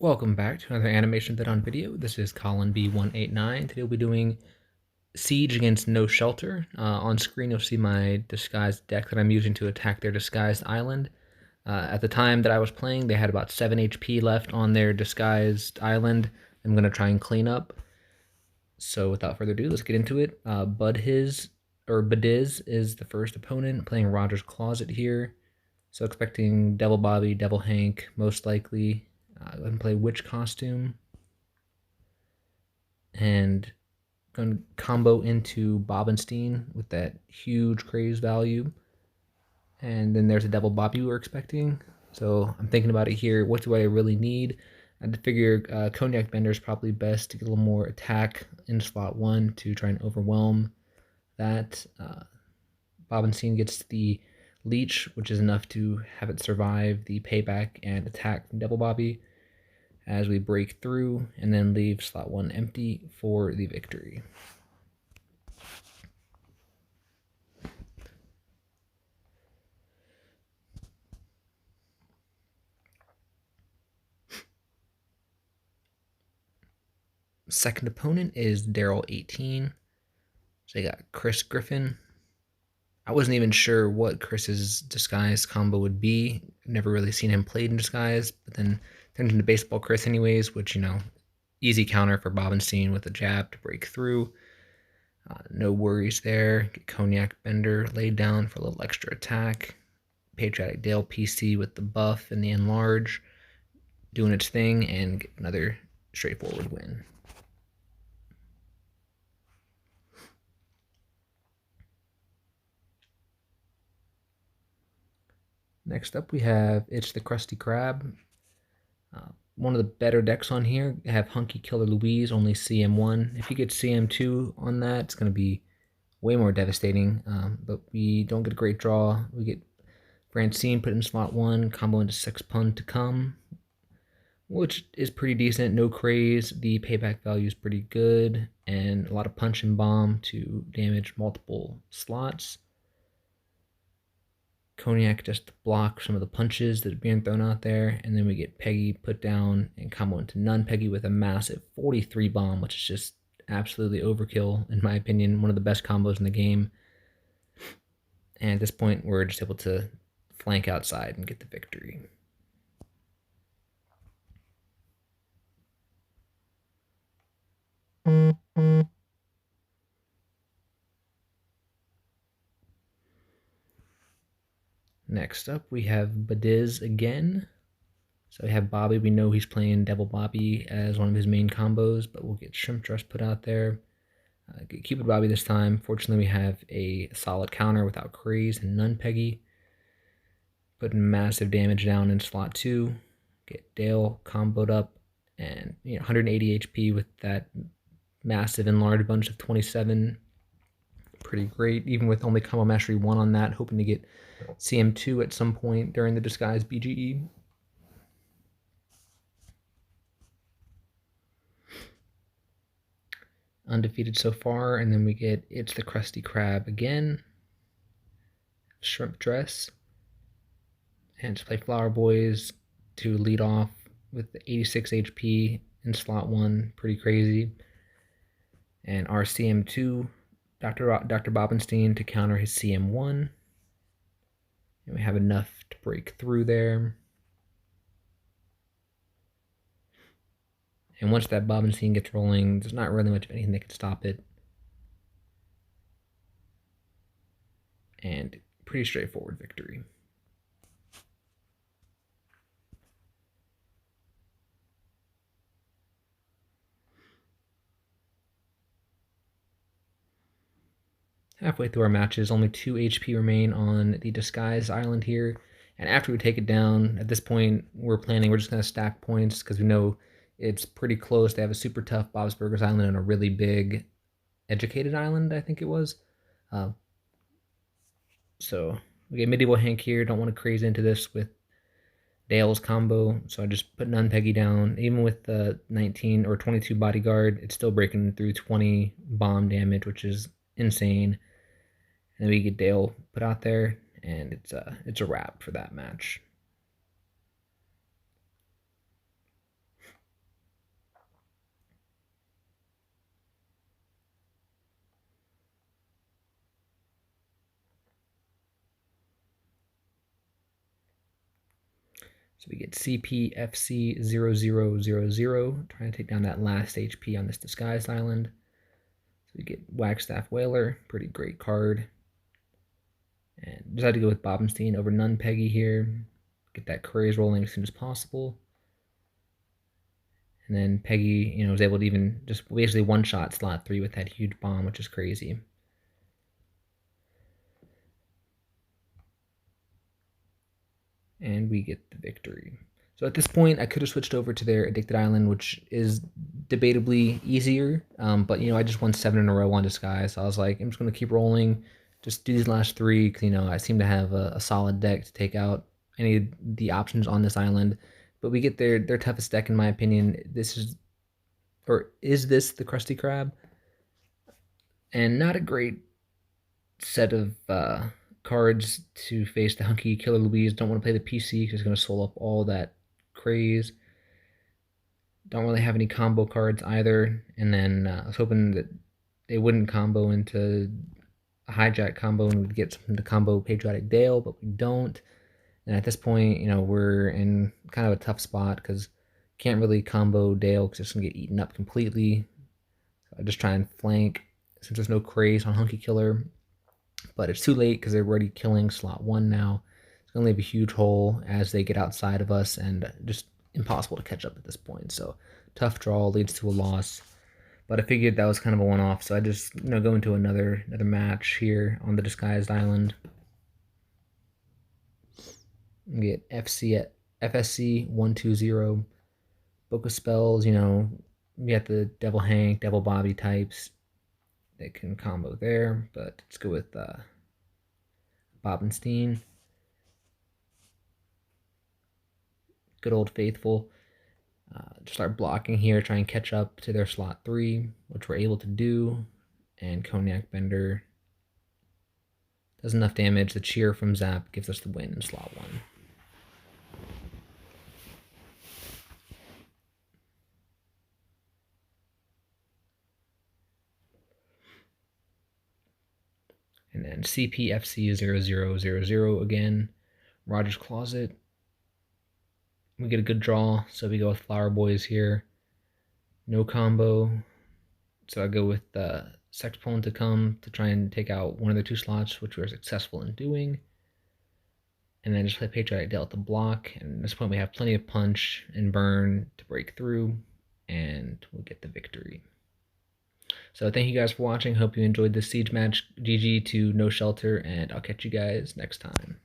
Welcome back to another animation vid on video. This is Colin B189. Today we'll be doing Siege against No Shelter. On screen you'll see my disguised deck that I'm using to attack their disguised island. At the time that I was playing, they had about 7 HP left on their disguised island. I'm going to try and clean up. So without further ado, let's get into it. Badiz is the first opponent, playing Roger's Closet here. So expecting Devil Bobby, Devil Hank, most likely. Go ahead and play Witch Costume. And going to combo into Bobenstein with that huge craze value. And then there's a Devil Bobby we're expecting. So I'm thinking about it here. What do I really need? I figure Cognac Bender is probably best to get a little more attack in slot 1 to try and overwhelm that. Bobenstein gets the Leech, which is enough to have it survive the payback and attack from Devil Bobby as we break through and then leave slot 1 empty for the victory. Second opponent is Daryl 18. So they got Chris Griffin. I wasn't even sure what Chris's disguise combo would be. I've never really seen him played in disguise, but then turned into Baseball Chris anyways, which, easy counter for Bobenstein with a jab to break through. No worries there. Get Cognac Bender laid down for a little extra attack. Patriotic Dale PC with the buff and the enlarge, doing its thing, and get another straightforward win. Next up, we have It's the Krusty Krab. One of the better decks on here. I have Hunky Killer Louise, only CM1. If you get CM2 on that, it's going to be way more devastating. But we don't get a great draw. We get Francine put in slot 1, combo into 6 Pun to come, which is pretty decent. No craze. The payback value is pretty good, and a lot of punch and bomb to damage multiple slots. Cognac just to block some of the punches that are being thrown out there, and then we get Peggy put down and combo into None Peggy with a massive 43 bomb, which is just absolutely overkill, in my opinion. One of the best combos in the game. And at this point, we're just able to flank outside and get the victory. Next up, we have Badiz again. So we have Bobby. We know he's playing Devil Bobby as one of his main combos, but we'll get Shrimp Dress put out there. Get Cupid Bobby this time. Fortunately, we have a solid counter without craze and None Peggy. Putting massive damage down in slot 2. Get Dale comboed up and 180 HP with that massive enlarged bunch of 27. Pretty great, even with only combo mastery 1 on that. Hoping to get CM2 at some point during the disguise BGE. Undefeated so far, and then we get It's the Krusty Krab again. Shrimp Dress. And to play Flower Boys to lead off with the 86 HP in slot 1. Pretty crazy. And our CM2, Dr. Bobenstein to counter his CM1. And we have enough to break through there. And once that Bobenstein gets rolling, there's not really much of anything that can stop it. And pretty straightforward victory. Halfway through our matches, only 2 HP remain on the Disguise Island here. And after we take it down, at this point, we're just going to stack points because we know it's pretty close. They have a super tough Bob's Burgers Island and a really big Educated Island, I think it was. So we get Medieval Hank here. Don't want to craze into this with Dale's combo, so I just put None Peggy down. Even with the 19 or 22 bodyguard, it's still breaking through 20 bomb damage, which is insane. And then we get Dale put out there, and it's a wrap for that match. So we get CPFC0000, trying to take down that last HP on this Disguised Island. So we get Wagstaff Whaler, pretty great card. And decided to go with Bobenstein over Nun Peggy here. Get that craze rolling as soon as possible. And then Peggy, was able to even just basically one-shot slot 3 with that huge bomb, which is crazy. And we get the victory. So at this point, I could have switched over to their Addicted Island, which is debatably easier. But, I just won 7 in a row on Disguise. So I was like, I'm just going to keep rolling. Just do these last 3, because, I seem to have a solid deck to take out any of the options on this island. But we get their toughest deck, in my opinion. Is this the Krusty Krab? And not a great set of cards to face the Hunky Killer Louise. Don't want to play the PC because it's going to soul up all that craze. Don't really have any combo cards either. And then I was hoping that they wouldn't combo into a hijack combo and we'd get something to combo Patriotic Dale, but we don't. And at this point, we're in kind of a tough spot because can't really combo Dale because it's going to get eaten up completely. So I just try and flank since there's no craze on Hunky Killer. But it's too late because they're already killing slot 1 now. It's going to leave a huge hole as they get outside of us and just impossible to catch up at this point. So tough draw leads to a loss. But I figured that was kind of a one-off, so I just go into another match here on the Disguised Island. We get FSC 120. Book of Spells, we got the Devil Hank, Devil Bobby types. They can combo there, but let's go with Bobenstein. Good old faithful. Just start blocking here, try and catch up to their slot 3, which we're able to do. And Cognac Bender does enough damage. The cheer from Zap gives us the win in slot 1. And then CPFC0000 again. Roger's Closet. We get a good draw, so we go with Flower Boys here. No combo. So I go with Sex Pone to come to try and take out one of the 2 slots, which we were successful in doing. And then just play Patriotic Dale to block. And at this point, we have plenty of punch and burn to break through, and we'll get the victory. So thank you guys for watching. Hope you enjoyed this siege match. GG to No Shelter, and I'll catch you guys next time.